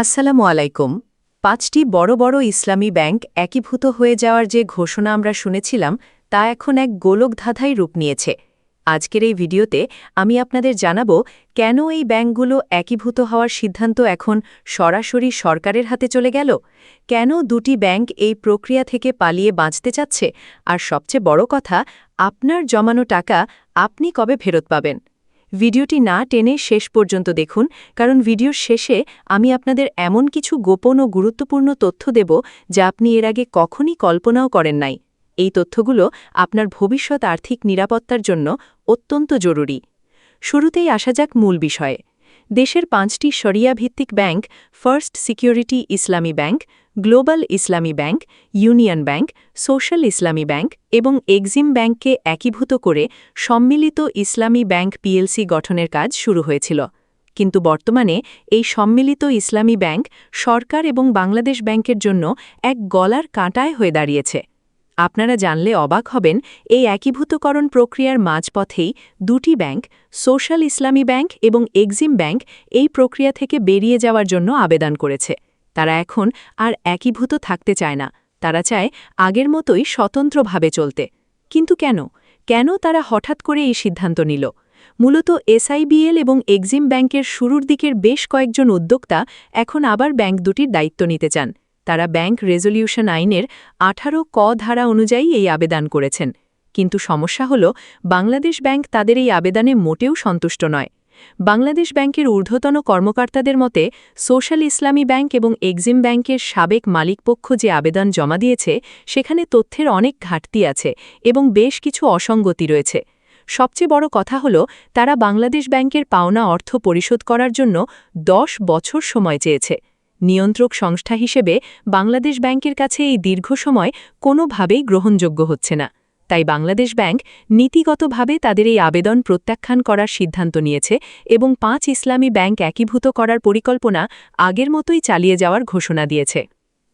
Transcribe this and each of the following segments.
আসসালামু আলাইকুম। ৫টি বড় বড় ইসলামী ব্যাংক একীভূত হয়ে যাওয়ার যে ঘোষণা আমরা শুনেছিলাম তা এখন এক গোলকধাঁধাই রূপ নিয়েছে। আজকের এই ভিডিওতে আমি আপনাদের জানাবো কেন এই ব্যাংকগুলো একীভূত হওয়ার সিদ্ধান্ত এখন সরাসরি সরকারের হাতে চলে গেল, কেন দুটি ব্যাংক এই প্রক্রিয়া থেকে পালিয়ে বাঁচতে চাচ্ছে, আর সবচেয়ে বড় কথা, আপনার জমানো টাকা আপনি কবে ফেরত পাবেন। ভিডিওটি না টেনে শেষ পর্যন্ত দেখুন, কারণ ভিডিওর শেষে আমি আপনাদের এমন কিছু গোপন ও গুরুত্বপূর্ণ তথ্য দেব যা আপনি এর আগে কখনই কল্পনাও করেন নাই। এই তথ্যগুলো আপনার ভবিষ্যৎ আর্থিক নিরাপত্তার জন্য অত্যন্ত জরুরি। শুরুতেই আসা যাক মূল বিষয়ে। দেশের ৫টি শরিয়া ভিত্তিক ব্যাংক ফার্স্ট সিকিউরিটি ইসলামী ব্যাংক, গ্লোবাল ইসলামী ব্যাংক, ইউনিয়ন ব্যাংক, সোশ্যাল ইসলামী ব্যাংক এবং এক্সিম ব্যাংককে একীভূত করে সম্মিলিত ইসলামী ব্যাংক পিএলসি গঠনের কাজ শুরু হয়েছিল। কিন্তু বর্তমানে এই সম্মিলিত ইসলামী ব্যাংক সরকার এবং বাংলাদেশ ব্যাংকের জন্য এক গলার কাঁটায় হয়ে দাঁড়িয়েছে। আপনারা জানলে অবাক হবেন, এই একীভূতকরণ প্রক্রিয়ার মাঝপথেই দুটি ব্যাংক, সোশ্যাল ইসলামী ব্যাংক এবং এক্সিম ব্যাংক, এই প্রক্রিয়া থেকে বেরিয়ে যাওয়ার জন্য আবেদন করেছে। তারা এখন আর একীভূত থাকতে চায় না, তারা চায় আগের মতোই স্বতন্ত্রভাবে চলতে। কিন্তু কেন তারা হঠাৎ করে এই সিদ্ধান্ত নিল? মূলত এসআইবিএল এবং এক্সিম ব্যাংকের শুরুর দিকের বেশ কয়েকজন উদ্যোক্তা এখন আবার ব্যাংক দুটির দায়িত্ব নিতে চান। তারা ব্যাংক রেজলিউশন আইনের ১৮ ক ধারা অনুযায়ী এই আবেদন করেছেন। কিন্তু সমস্যা হল, বাংলাদেশ ব্যাংক তাদের এই আবেদনে মোটেও সন্তুষ্ট নয়। বাংলাদেশ ব্যাংকের ঊর্ধ্বতন কর্মকর্তাদের মতে, সোশ্যাল ইসলামী ব্যাংক এবং এক্সিম ব্যাংকের সাবেক মালিকপক্ষ যে আবেদন জমা দিয়েছে সেখানে তথ্যের অনেক ঘাটতি আছে এবং বেশ কিছু অসঙ্গতি রয়েছে। সবচেয়ে বড় কথা হল, তারা বাংলাদেশ ব্যাংকের পাওনা অর্থ পরিশোধ করার জন্য ১০ বছর সময় চেয়েছে। নিয়ন্ত্রক সংস্থা হিসেবে বাংলাদেশ ব্যাংকের কাছে এই দীর্ঘ সময় কোনোভাবেই গ্রহণযোগ্য হচ্ছে না। তাই বাংলাদেশ ব্যাংক নীতিগতভাবে তাদের এই আবেদন প্রত্যাখ্যান করার সিদ্ধান্ত নিয়েছে এবং ৫ ইসলামী ব্যাংক একীভূত করার পরিকল্পনা আগের মতোই চালিয়ে যাওয়ার ঘোষণা দিয়েছে।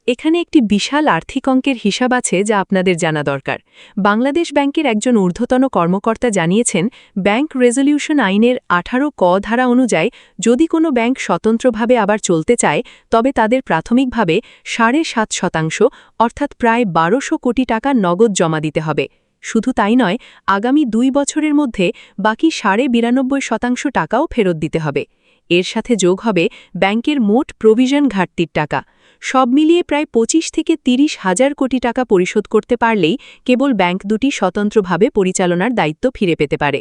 এখানে একটি বিশাল আর্থিক অঙ্কের হিসাব আছে যা আপনাদের জানা দরকার। বাংলাদেশ ব্যাংকের একজন ঊর্ধ্বতন কর্মকর্তা জানিয়েছেন, ব্যাংক রেজলিউশন আইনের ১৮ ক ধারা অনুযায়ী যদি কোনো ব্যাংক স্বতন্ত্রভাবে আবার চলতে চায়, তবে তাদের প্রাথমিকভাবে ৭.৫% অর্থাৎ প্রায় ১২০০ কোটি টাকা নগদ জমা দিতে হবে। শুধু তাই নয়, আগামী ২ বছরের মধ্যে বাকি ৯২% টাকাও ফেরত দিতে হবে। এর সাথে যোগ হবে ব্যাংকের মোট প্রভিশন ঘাটতির টাকা। সব মিলিয়ে প্রায় ২৫ থেকে ৩০ হাজার কোটি টাকা পরিশোধ করতে পারলেই কেবল ব্যাংক দুটি স্বতন্ত্রভাবে পরিচালনার দায়িত্ব ফিরে পেতে পারে।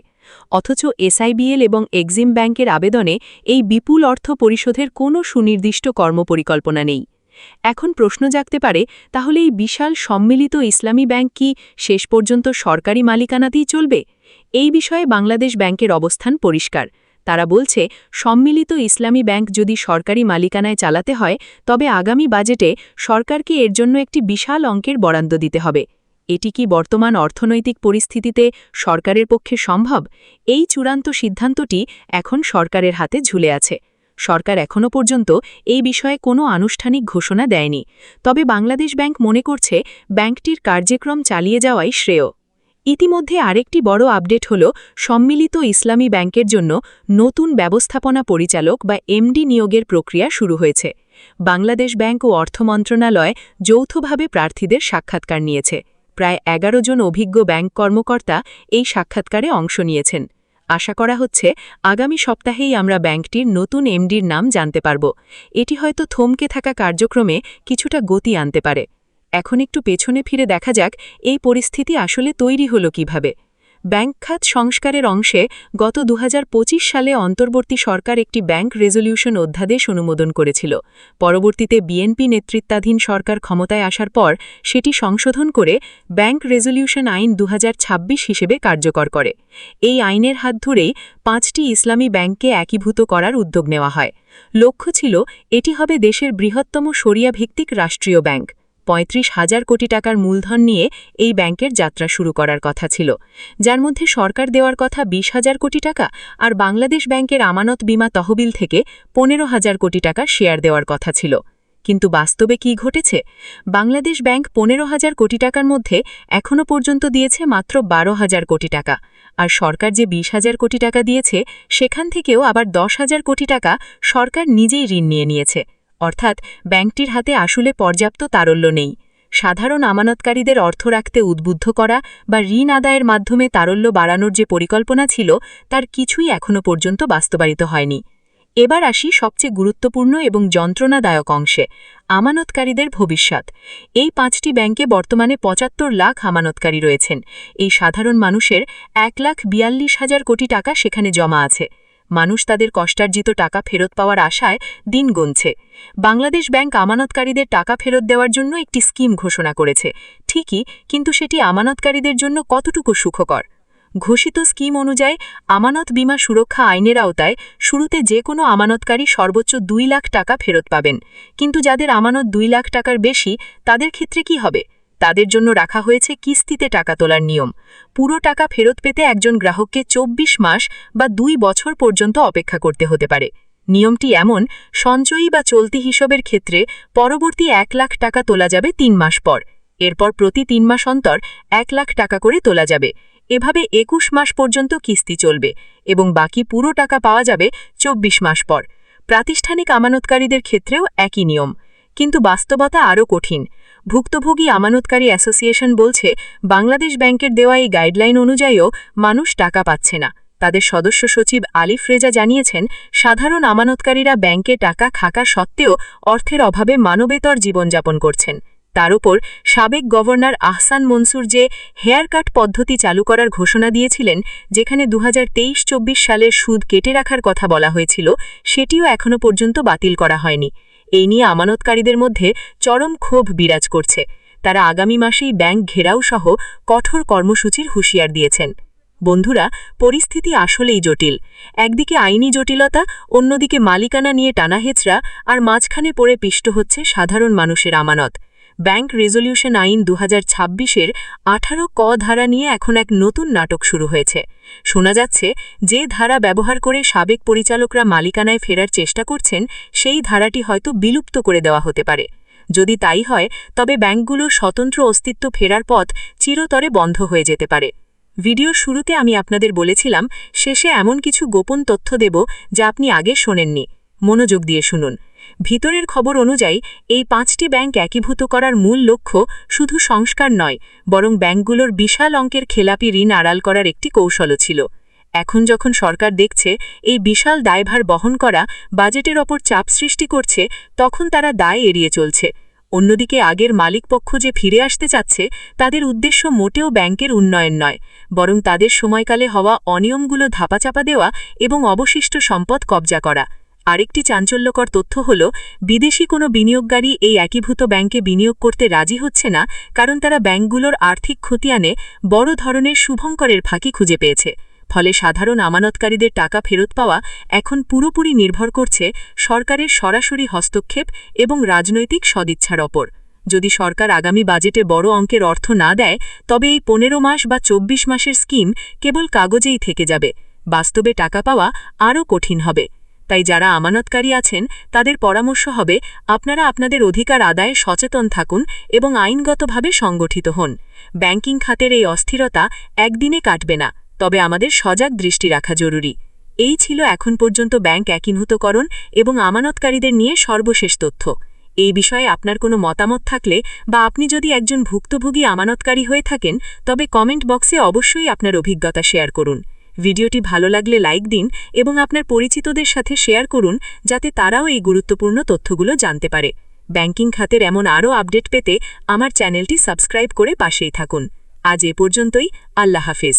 অথচ এসআইবিএল এবং এক্সিম ব্যাংকের আবেদনে এই বিপুল অর্থ পরিশোধের কোনো সুনির্দিষ্ট কর্মপরিকল্পনা নেই। এখন প্রশ্ন জাগতে পারে, তাহলে এই বিশাল সম্মিলিত ইসলামী ব্যাংক কি শেষ পর্যন্ত সরকারি মালিকানাতেই চলবে? এই বিষয়ে বাংলাদেশ ব্যাংকের অবস্থান পরিষ্কার। তারা বলছে, সম্মিলিত ইসলামী ব্যাংক যদি সরকারি মালিকানায় চালাতে হয়, তবে আগামী বাজেটে সরকারকে এর জন্য একটি বিশাল অঙ্কের বরাদ্দ দিতে হবে। এটি কি বর্তমান অর্থনৈতিক পরিস্থিতিতে সরকারের পক্ষে সম্ভব? এই চূড়ান্ত সিদ্ধান্তটি এখন সরকারের হাতে ঝুলে আছে। সরকার এখনও পর্যন্ত এই বিষয়ে কোনো আনুষ্ঠানিক ঘোষণা দেয়নি। তবে বাংলাদেশ ব্যাংক মনে করছে, ব্যাংকটির কার্যক্রম চালিয়ে যাওয়াই শ্রেয়। ইতিমধ্যে আরেকটি বড় আপডেট হল, সম্মিলিত ইসলামী ব্যাংকের জন্য নতুন ব্যবস্থাপনা পরিচালক বা এমডি নিয়োগের প্রক্রিয়া শুরু হয়েছে। বাংলাদেশ ব্যাংক ও অর্থ মন্ত্রণালয় যৌথভাবে প্রার্থীদের সাক্ষাৎকার নিয়েছে। প্রায় ১১ জন অভিজ্ঞ ব্যাংক কর্মকর্তা এই সাক্ষাৎকারে অংশ নিয়েছেন। আশা করা হচ্ছে, আগামী সপ্তাহেই আমরা ব্যাংকটির নতুন এমডির নাম জানতে পারব। এটি হয়তো থমকে থাকা কার্যক্রমে কিছুটা গতি আনতে পারে। এখন একটু পেছনে ফিরে দেখা যাক, এই পরিস্থিতি আসলে তৈরি হলো কিভাবে। ব্যাংক খাত সংস্কারের অংশে গত ২০২৫ সালে অন্তর্বর্তী সরকার একটি ব্যাংক রেজলিউশন অধ্যাদেশ অনুমোদন করেছিল। পরবর্তীতে বিএনপি নেতৃত্বাধীন সরকার ক্ষমতায় আসার পর সেটি সংশোধন করে ব্যাংক রেজলিউশন আইন ২০২৬ হিসেবে কার্যকর করে। এই আইনের হাত ধরেই ৫টি ইসলামী ব্যাংককে একীভূত করার উদ্যোগ নেওয়া হয়। লক্ষ্য ছিল, এটি হবে দেশের বৃহত্তম শরিয়া ভিত্তিক রাষ্ট্রীয় ব্যাংক। ৩৫,০০০ কোটি টাকার মূলধন নিয়ে এই ব্যাংকের যাত্রা শুরু করার কথা ছিল, যার মধ্যে সরকার দেওয়ার কথা ২০,০০০ কোটি টাকা আর বাংলাদেশ ব্যাংকের আমানত বীমা তহবিল থেকে ১৫,০০০ কোটি টাকা শেয়ার দেওয়ার কথা ছিল। কিন্তু বাস্তবে কি ঘটেছে? বাংলাদেশ ব্যাংক ১৫,০০০ কোটি টাকার মধ্যে এখনও পর্যন্ত দিয়েছে মাত্র ১২,০০০ কোটি টাকা, আর সরকার যে ২০,০০০ কোটি টাকা দিয়েছে সেখান থেকেও আবার ১০,০০০ কোটি টাকা সরকার নিজেই ঋণ নিয়ে নিয়েছে। অর্থাৎ ব্যাংকটির হাতে আসলে পর্যাপ্ত তারল্য নেই। সাধারণ আমানতকারীদের অর্থ রাখতে উদ্বুদ্ধ করা বা ঋণ আদায়ের মাধ্যমে তারল্য বাড়ানোর যে পরিকল্পনা ছিল তার কিছুই এখনও পর্যন্ত বাস্তবায়িত হয়নি। এবার আসি সবচেয়ে গুরুত্বপূর্ণ এবং যন্ত্রণাদায়ক অংশে, আমানতকারীদের ভবিষ্যৎ। এই 5টি ব্যাংকে বর্তমানে ৭৫ লাখ আমানতকারী রয়েছেন। এই সাধারণ মানুষের ১,৪২,০০০ কোটি টাকা সেখানে জমা আছে। মানুষ তাদের কষ্টার্জিত টাকা ফেরত পাওয়ার আশায় দিন গুনছে। বাংলাদেশ ব্যাংক আমানতকারীদের টাকা ফেরত দেওয়ার জন্য একটি স্কিম ঘোষণা করেছে, ঠিকই, কিন্তু সেটি আমানতকারীদের জন্য কতটুকু সুখকর? ঘোষিত স্কিম অনুযায়ী আমানত বীমা সুরক্ষা আইনের আওতায় শুরুতে যে কোনো আমানতকারী সর্বোচ্চ ২ লাখ টাকা ফেরত পাবেন। কিন্তু যাদের আমানত ২ লাখ টাকার বেশি, তাদের ক্ষেত্রে কি হবে? তাদের জন্য রাখা হয়েছে কিস্তিতে টাকা তোলার নিয়ম। পুরো টাকা ফেরত পেতে একজন গ্রাহককে ২৪ মাস বা ২ বছর পর্যন্ত অপেক্ষা করতে হতে পারে। নিয়মটি এমন, সঞ্চয়ী বা চলতি হিসাবের ক্ষেত্রে পরবর্তী ১ লাখ টাকা তোলা যাবে ৩ মাস পর। এরপর প্রতি ৩ মাস অন্তর ১ লাখ টাকা করে তোলা যাবে। এভাবে ২১ মাস পর্যন্ত কিস্তি চলবে এবং বাকি পুরো টাকা পাওয়া যাবে ২৪ মাস পর। প্রাতিষ্ঠানিক আমানতকারীদের ক্ষেত্রেও একই নিয়ম, কিন্তু বাস্তবতা আরও কঠিন। ভুক্তভোগী আমানতকারী অ্যাসোসিয়েশন বলছে, বাংলাদেশ ব্যাংকের দেওয়া এই গাইডলাইন অনুযায়ীও মানুষ টাকা পাচ্ছে না। তাদের সদস্য সচিব আলিফ রেজা জানিয়েছেন, সাধারণ আমানতকারীরা ব্যাংকে টাকা থাকা সত্ত্বেও অর্থের অভাবে মানবেতর জীবনযাপন করছেন। তার উপর সাবেক গভর্নর আহসান মনসুর যে হেয়ার কাট পদ্ধতি চালু করার ঘোষণা দিয়েছিলেন, যেখানে ২০২৩-২৪ সালের সুদ কেটে রাখার কথা বলা হয়েছিল, সেটিও এখনও পর্যন্ত বাতিল করা হয়নি। এই নিয়ে আমানতকারীদের মধ্যে চরম ক্ষোভ বিরাজ করছে। তারা আগামী মাসেই ব্যাংক ঘেরাও সহ কঠোর কর্মসূচির হুঁশিয়ার দিয়েছেন। বন্ধুরা, পরিস্থিতি আসলেই জটিল। একদিকে আইনি জটিলতা, অন্যদিকে মালিকানা নিয়ে টানাহেচড়া, আর মাঝখানে পড়ে পিষ্ট হচ্ছে সাধারণ মানুষের আমানত। ব্যাংক রেজলিউশন আইন ২০২৬-এর ১৮ ক ধারা নিয়ে এখন এক নতুন নাটক শুরু হয়েছে। শোনা যাচ্ছে, যে ধারা ব্যবহার করে সাবেক পরিচালকরা মালিকানায় ফেরার চেষ্টা করছেন, সেই ধারাটি হয়তো বিলুপ্ত করে দেওয়া হতে পারে। যদি তাই হয়, তবে ব্যাংকগুলোর স্বতন্ত্র অস্তিত্ব ফেরার পথ চিরতরে বন্ধ হয়ে যেতে পারে। ভিডিওর শুরুতে আমি আপনাদের বলেছিলাম, শেষে এমন কিছু গোপন তথ্য দেব যা আপনি আগে শোনেননি। মনোযোগ দিয়ে শুনুন। ভিতরের খবর অনুযায়ী এই 5টি ব্যাংক একীভূত করার মূল লক্ষ্য শুধু সংস্কার নয়, বরং ব্যাংকগুলোর বিশাল অঙ্কের খেলাপি ঋণ আড়াল করার একটি কৌশলও ছিল। এখন যখন সরকার দেখছে এই বিশাল দায়ভার বহন করা বাজেটের ওপর চাপ সৃষ্টি করছে, তখন তারা দায় এড়িয়ে চলছে। অন্যদিকে আগের মালিকপক্ষ যে ফিরে আসতে চাচ্ছে, তাদের উদ্দেশ্য মোটেও ব্যাংকের উন্নয়ন নয়, বরং তাদের সময়কালে হওয়া অনিয়মগুলো ধাপাচাপা দেওয়া এবং অবশিষ্ট সম্পদ কবজা করা। আরেকটি চাঞ্চল্যকর তথ্য হল, বিদেশি কোনো বিনিয়োগকারী এই একীভূত ব্যাংকে বিনিয়োগ করতে রাজি হচ্ছে না, কারণ তারা ব্যাংকগুলোর আর্থিক খতিয়ানে বড় ধরনের শুভঙ্করের ফাঁকি খুঁজে পেয়েছে। ফলে সাধারণ আমানতকারীদের টাকা ফেরত পাওয়া এখন পুরোপুরি নির্ভর করছে সরকারের সরাসরি হস্তক্ষেপ এবং রাজনৈতিক সদিচ্ছার ওপর। যদি সরকার আগামী বাজেটে বড় অঙ্কের অর্থ না দেয়, তবে এই ১৫ মাস বা ২৪ মাসের স্কিম কেবল কাগজেই থেকে যাবে। বাস্তবে টাকা পাওয়া আরও কঠিন হবে। তাই যারা আমানতকারী আছেন, তাদের পরামর্শ হবে, আপনারা আপনাদের অধিকার আদায়ে সচেতন থাকুন এবং আইনগতভাবে সংগঠিত হন। ব্যাংকিং খাতের এই অস্থিরতা একদিনে কাটবে না, তবে আমাদের সজাগ দৃষ্টি রাখা জরুরি। এই ছিল এখন পর্যন্ত ব্যাংক একীভূতকরণ এবং আমানতকারীদের নিয়ে সর্বশেষ তথ্য। এই বিষয়ে আপনার কোনো মতামত থাকলে বা আপনি যদি একজন ভুক্তভোগী আমানতকারী হয়ে থাকেন, তবে কমেন্ট বক্সে অবশ্যই আপনার অভিজ্ঞতা শেয়ার করুন। ভিডিওটি ভালো লাগলে লাইক দিন এবং আপনার পরিচিতদের সাথে শেয়ার করুন, যাতে তারাও এই গুরুত্বপূর্ণ তথ্যগুলো জানতে পারে। ব্যাংকিং খাতের এমন আরও আপডেট পেতে আমার চ্যানেলটি সাবস্ক্রাইব করে পাশেই থাকুন। আজ এ পর্যন্তই। আল্লাহ হাফেজ।